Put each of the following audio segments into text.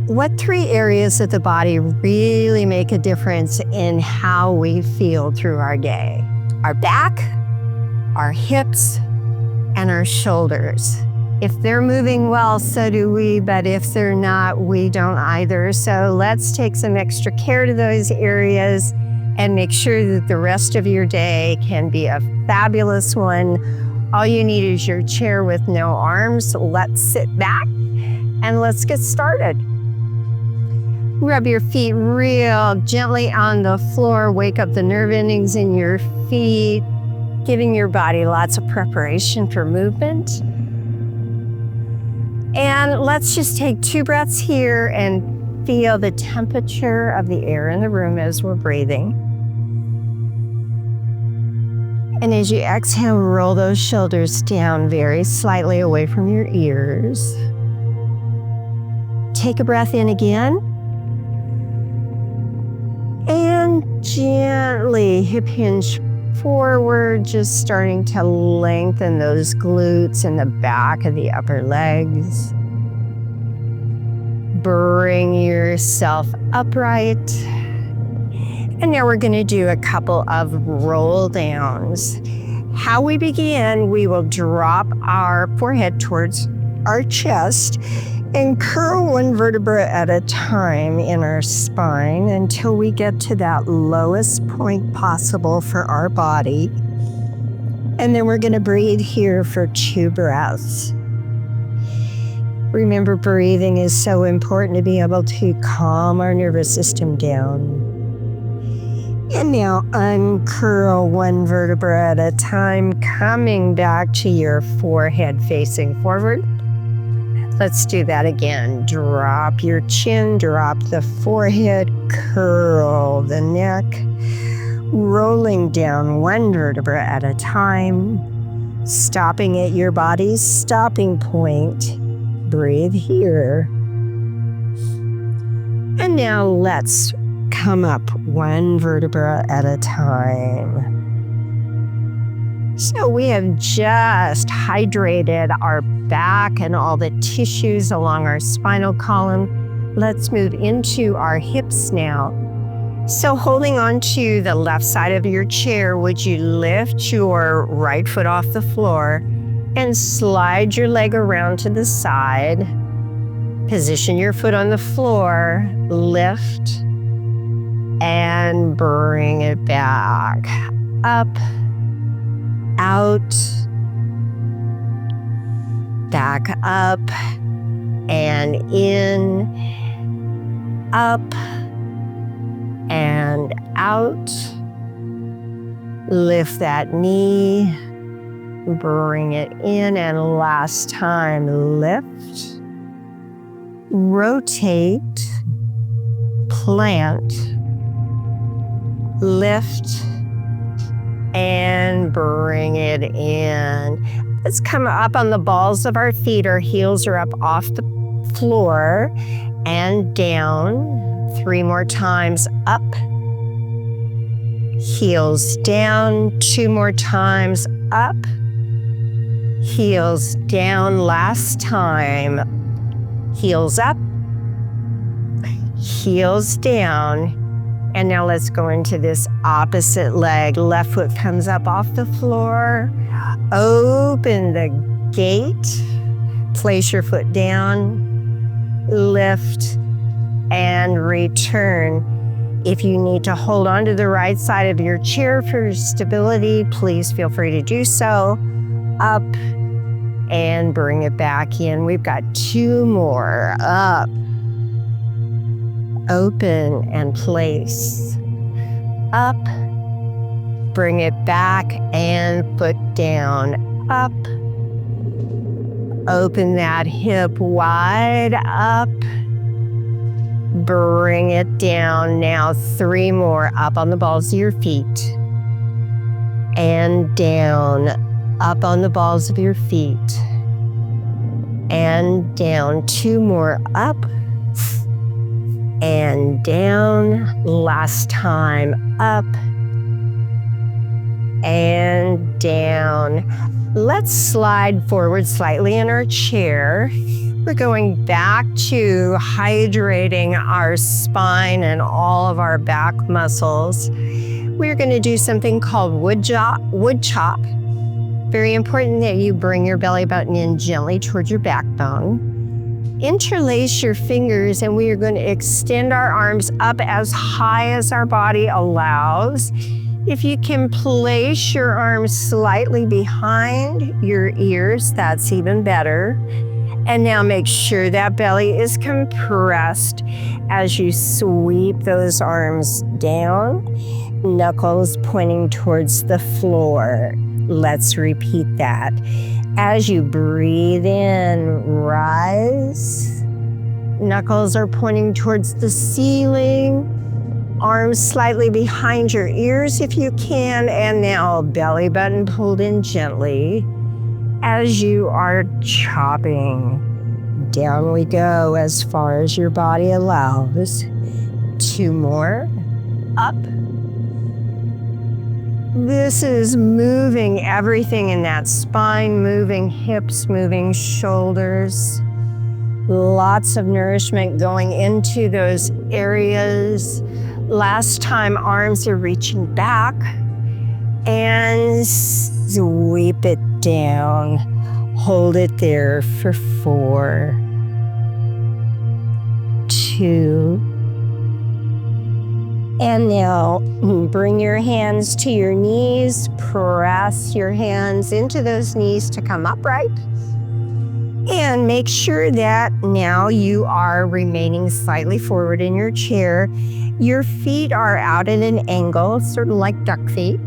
What 3 areas of the body really make a difference in how we feel through our day? Our back, our hips, and our shoulders. If they're moving well, so do we, but if they're not, we don't either. So let's take some extra care to those areas and make sure that the rest of your day can be a fabulous one. All you need is your chair with no arms. Let's sit back and let's get started. Rub your feet real gently on the floor. Wake up the nerve endings in your feet, giving your body lots of preparation for movement. And let's just take 2 breaths here and feel the temperature of the air in the room as we're breathing. And as you exhale, roll those shoulders down very slightly away from your ears. Take a breath in again. And gently hip hinge forward, just starting to lengthen those glutes in the back of the upper legs. Bring yourself upright. And now we're going to do a couple of roll downs. How we begin, we will drop our forehead towards our chest and curl 1 vertebra at a time in our spine until we get to that lowest point possible for our body. And then we're going to breathe here for 2 breaths. Remember, breathing is so important to be able to calm our nervous system down. And now uncurl 1 vertebra at a time, coming back to your forehead facing forward. Let's do that again. Drop your chin, drop the forehead, curl the neck, rolling down 1 vertebra at a time, stopping at your body's stopping point. Breathe here. And now let's come up 1 vertebra at a time. So we have just hydrated our back and all the tissues along our spinal column. Let's move into our hips now. So holding on to the left side of your chair, would you lift your right foot off the floor and slide your leg around to the side. Position your foot on the floor, lift, and bring it back up. Out, back up, and in, up, and out. Lift that knee, bring it in, and last time, lift, rotate, plant, lift, and bring it in. Let's come up on the balls of our feet. Our heels are up off the floor and down. 3 more times. Up, heels down. 2 more times. Up, heels down. Last time. Heels up, heels down. And now let's go into this opposite leg. Left foot comes up off the floor. Open the gate. Place your foot down. Lift and return. If you need to hold on to the right side of your chair for stability, please feel free to do so. Up and bring it back in. We've got 2 more. Up. Open and place. Up, bring it back and foot down. Up, open that hip wide. Up, bring it down. Now 3 more. Up on the balls of your feet and down. Up on the balls of your feet and down. 2 more. Up and down. Last time. Up and down. Let's slide forward slightly in our chair. We're going back to hydrating our spine and all of our back muscles. We're going to do something called wood chop. Very important that you bring your belly button in gently towards your backbone. Interlace your fingers, and we are going to extend our arms up as high as our body allows. If you can place your arms slightly behind your ears, that's even better. And now make sure that belly is compressed as you sweep those arms down, knuckles pointing towards the floor. Let's repeat that. As you breathe in, rise. Knuckles are pointing towards the ceiling. Arms slightly behind your ears if you can. And now belly button pulled in gently as you are chopping. Down we go as far as your body allows. 2 more. Up. This is moving everything in that spine, moving hips, moving shoulders. Lots of nourishment going into those areas. Last time, arms are reaching back and sweep it down. Hold it there for 4, 2, and now bring your hands to your knees. Press your hands into those knees to come upright. And make sure that now you are remaining slightly forward in your chair. Your feet are out at an angle, sort of like duck feet.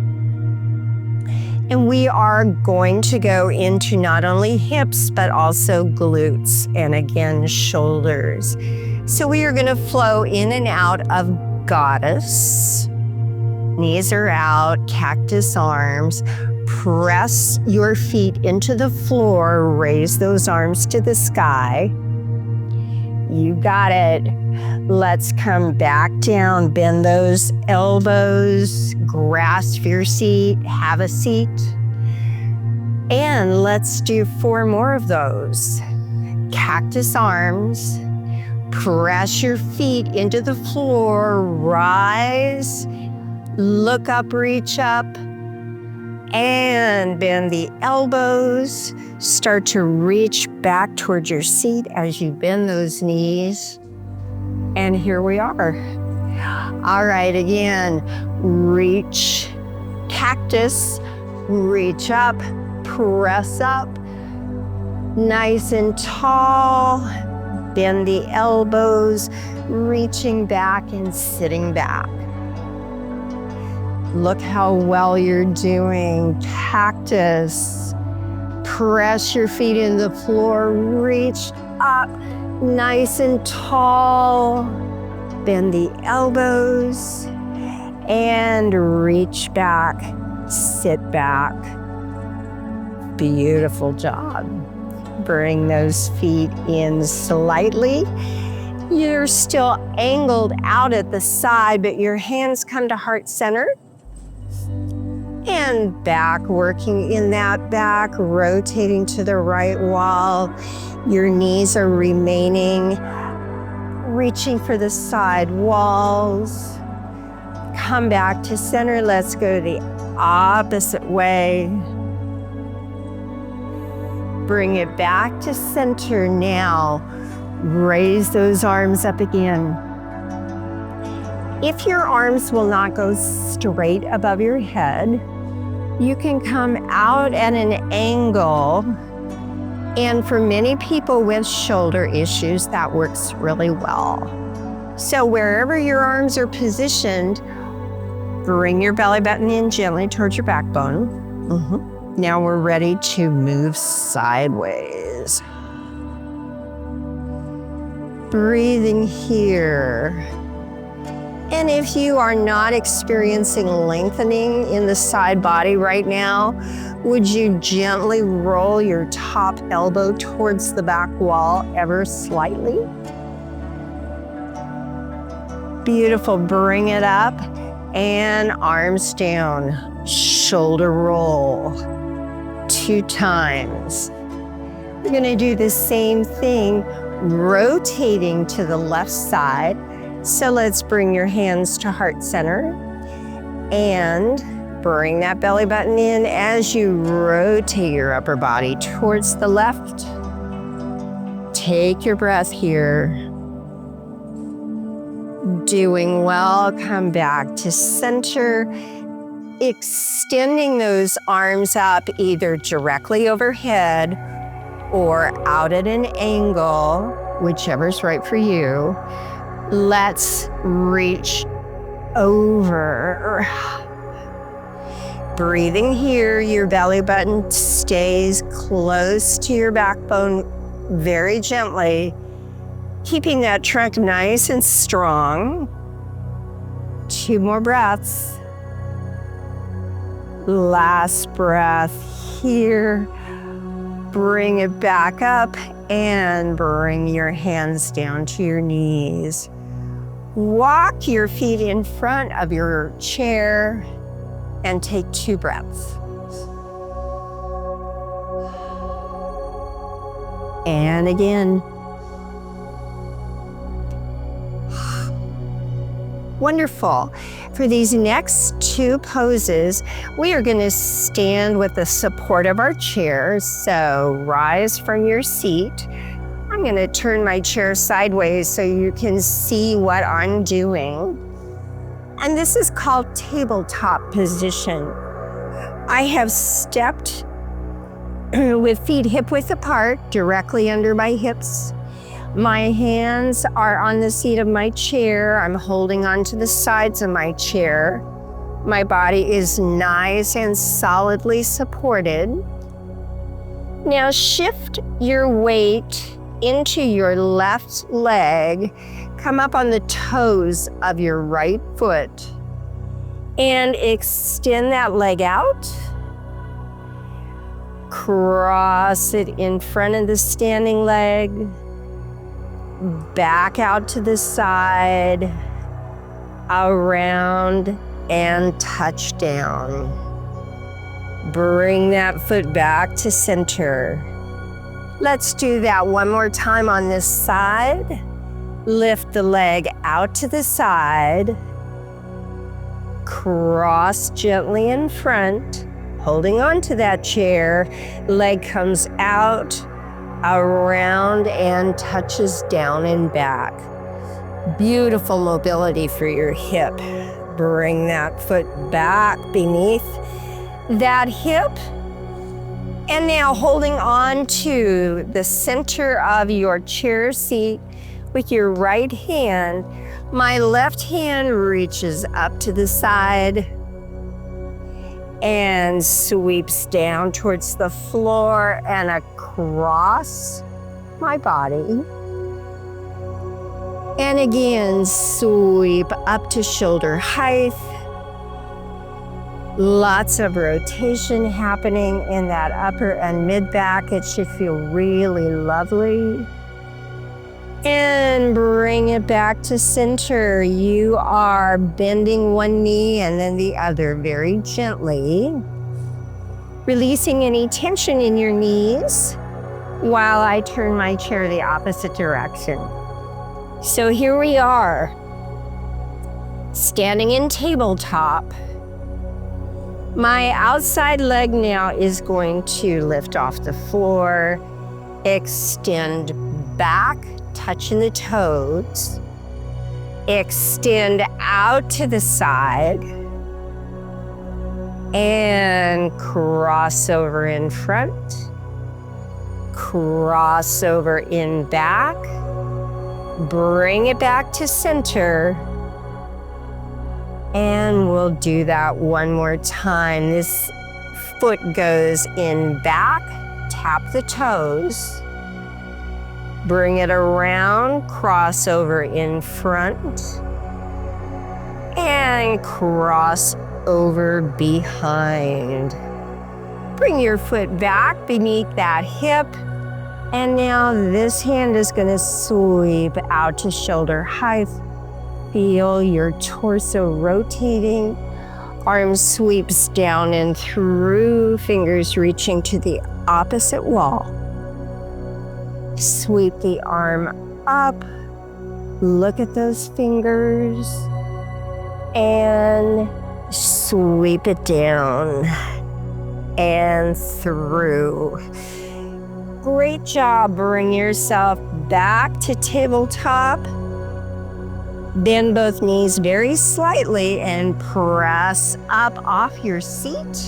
And we are going to go into not only hips, but also glutes and again, shoulders. So we are going to flow in and out of goddess. Knees are out, cactus arms. Press your feet into the floor. Raise those arms to the sky. You got it. Let's come back down. Bend those elbows. Grasp your seat. Have a seat. And let's do 4 more of those. Cactus arms. Press your feet into the floor. Rise. Look up, reach up. And bend the elbows. Start to reach back towards your seat as you bend those knees. And here we are. All right, again, reach, cactus, reach up, press up, nice and tall. Bend the elbows, reaching back and sitting back. Look how well you're doing. Cactus. Press your feet in the floor. Reach up, nice and tall. Bend the elbows and reach back. Sit back. Beautiful job. Bring those feet in slightly. You're still angled out at the side, but your hands come to heart center. And back, working in that back, rotating to the right wall. Your knees are remaining, reaching for the side walls. Come back to center. Let's go the opposite way. Bring it back to center now. Raise those arms up again. If your arms will not go straight above your head, you can come out at an angle. And for many people with shoulder issues, that works really well. So wherever your arms are positioned, bring your belly button in gently towards your backbone. Now we're ready to move sideways. Breathing here. And if you are not experiencing lengthening in the side body right now, would you gently roll your top elbow towards the back wall ever slightly? Beautiful. Bring it up and arms down. Shoulder roll. 2 times. We're going to do the same thing, rotating to the left side. So let's bring your hands to heart center and bring that belly button in as you rotate your upper body towards the left. Take your breath here. Doing well, come back to center. Extending those arms up either directly overhead or out at an angle, whichever's right for you. Let's reach over. Breathing here, your belly button stays close to your backbone very gently, keeping that trunk nice and strong. 2 more breaths. Last breath here. Bring it back up and bring your hands down to your knees. Walk your feet in front of your chair and take 2 breaths. And again. Wonderful. For these next 2 poses, we are going to stand with the support of our chairs. So rise from your seat. I'm going to turn my chair sideways so you can see what I'm doing. And this is called tabletop position. I have stepped with feet hip width apart, directly under my hips. My hands are on the seat of my chair. I'm holding onto the sides of my chair. My body is nice and solidly supported. Now shift your weight into your left leg. Come up on the toes of your right foot and extend that leg out. Cross it in front of the standing leg. Back out to the side, around, and touch down. Bring that foot back to center. Let's do that one more time on this side. Lift the leg out to the side. Cross gently in front, holding on to that chair. Leg comes out, around, and touches down and back. Beautiful mobility for your hip. Bring that foot back beneath that hip. And now holding on to the center of your chair seat with your right hand, my left hand reaches up to the side and sweeps down towards the floor and across my body. And again, sweep up to shoulder height. Lots of rotation happening in that upper and mid back. It should feel really lovely. And bring it back to center. You are bending one knee and then the other very gently. Releasing any tension in your knees while I turn my chair the opposite direction. So here we are, standing in tabletop. My outside leg now is going to lift off the floor, extend back, touching the toes, extend out to the side, and cross over in front, cross over in back, bring it back to center, and we'll do that one more time. This foot goes in back, tap the toes, bring it around, cross over in front, and cross over behind. Bring your foot back beneath that hip, and now this hand is going to sweep out to shoulder height. Feel your torso rotating. Arm sweeps down and through, fingers reaching to the opposite wall. Sweep the arm up. Look at those fingers. And sweep it down and through. Great job. Bring yourself back to tabletop. Bend both knees very slightly and press up off your seat.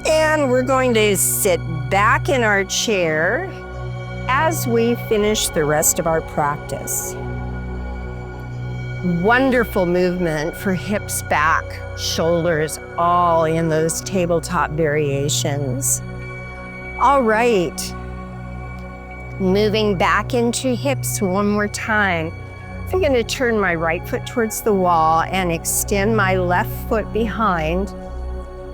And we're going to sit back in our chair as we finish the rest of our practice. Wonderful movement for hips, back, shoulders, all in those tabletop variations. All right, moving back into hips one more time. I'm going to turn my right foot towards the wall and extend my left foot behind,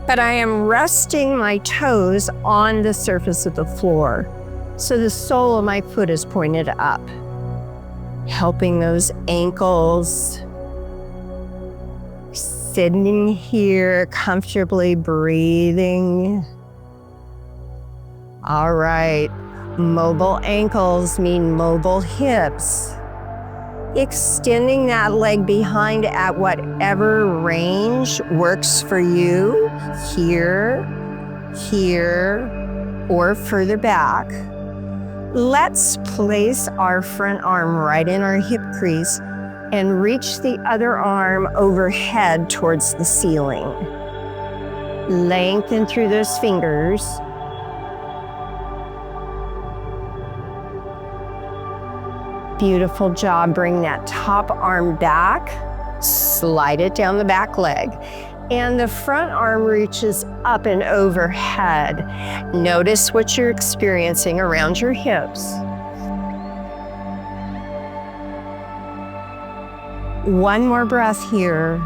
but I am resting my toes on the surface of the floor, so the sole of my foot is pointed up, helping those ankles. Sitting here, comfortably breathing. All right, mobile ankles mean mobile hips. Extending that leg behind at whatever range works for you, here, or further back. Let's place our front arm right in our hip crease and reach the other arm overhead towards the ceiling. Lengthen through those fingers. Beautiful job. Bring that top arm back, slide it down the back leg, and the front arm reaches up and overhead. Notice what you're experiencing around your hips. One more breath here.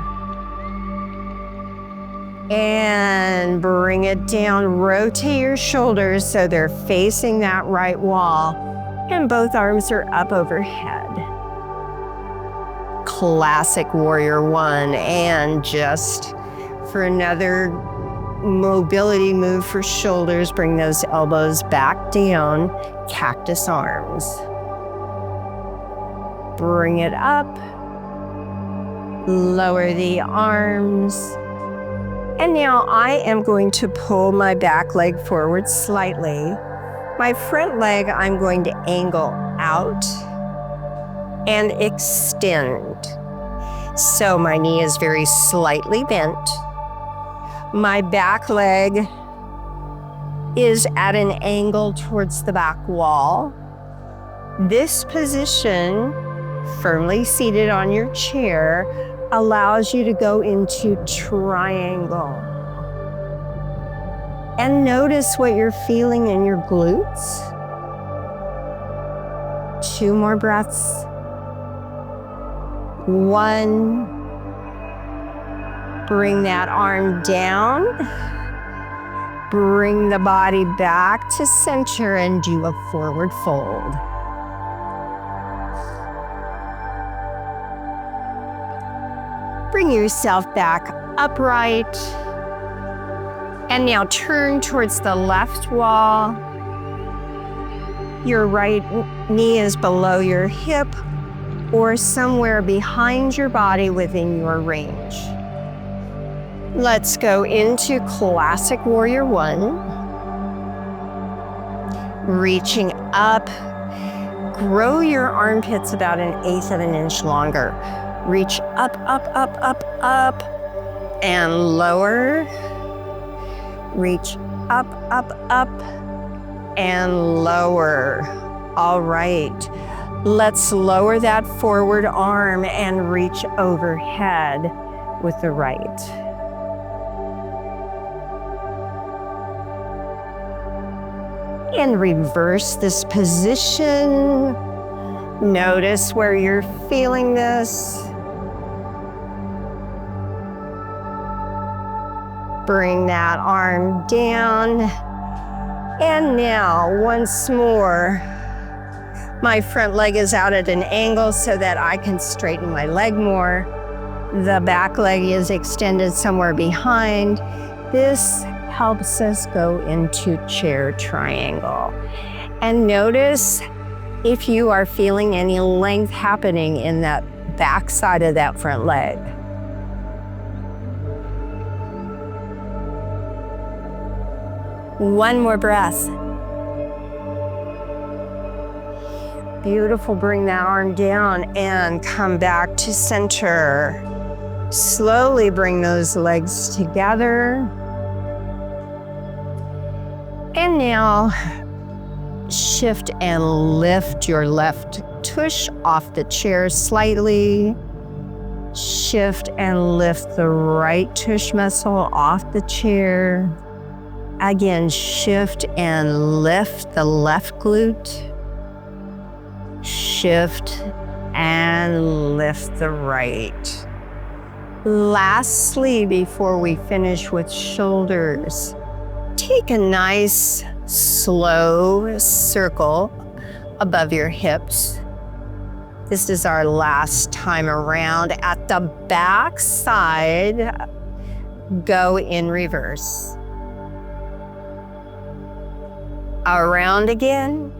And bring it down. Rotate your shoulders so they're facing that right wall. And both arms are up overhead. Classic warrior one. And just for another mobility move for shoulders, bring those elbows back down, cactus arms. Bring it up, lower the arms. And now I am going to pull my back leg forward slightly. My front leg, I'm going to angle out and extend. So my knee is very slightly bent. My back leg is at an angle towards the back wall. This position, firmly seated on your chair, allows you to go into triangle. And notice what you're feeling in your glutes. 2 more breaths. 1. Bring that arm down. Bring the body back to center and do a forward fold. Bring yourself back upright. And now turn towards the left wall. Your right knee is below your hip or somewhere behind your body within your range. Let's go into classic warrior one. Reaching up, grow your armpits about 1/8 of an inch longer. Reach up, up, up, up, up, and lower. Reach up, up, up, and lower. All right. Let's lower that forward arm and reach overhead with the right. And reverse this position. Notice where you're feeling this. Bring that arm down. And now, once more, my front leg is out at an angle so that I can straighten my leg more. The back leg is extended somewhere behind. This helps us go into chair triangle. And notice if you are feeling any length happening in that back side of that front leg. One more breath. Beautiful. Bring that arm down and come back to center. Slowly bring those legs together. And now shift and lift your left tush off the chair slightly. Shift and lift the right tush muscle off the chair. Again, shift and lift the left glute. Shift and lift the right. Lastly, before we finish with shoulders, take a nice slow circle above your hips. This is our last time around. At the back side, go in reverse. Around again.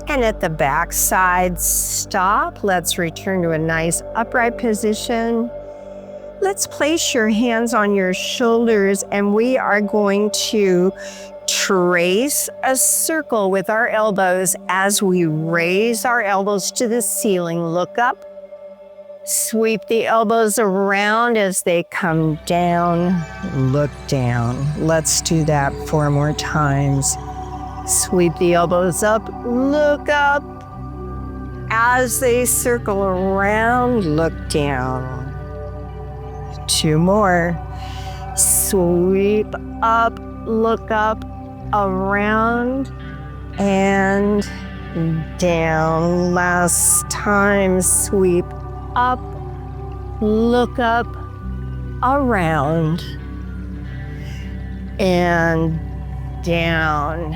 And at the back side, stop. Let's return to a nice upright position. Let's place your hands on your shoulders, and we are going to trace a circle with our elbows as we raise our elbows to the ceiling. Look up. Sweep the elbows around as they come down. Look down. Let's do that 4 more times. Sweep the elbows up. Look up. As they circle around, look down. 2 more. Sweep up, look up, around, and down. Last time, sweep up, look up, around, and down.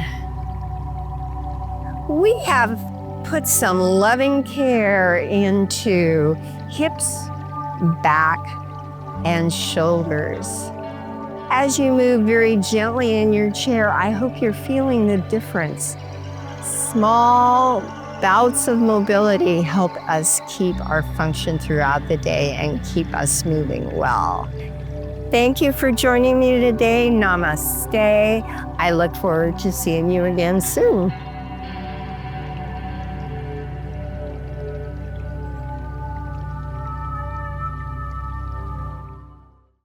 We have put some loving care into hips, back, and shoulders. As you move very gently in your chair, I hope you're feeling the difference. Small bouts of mobility help us keep our function throughout the day and keep us moving well. Thank you for joining me today. Namaste. I look forward to seeing you again soon.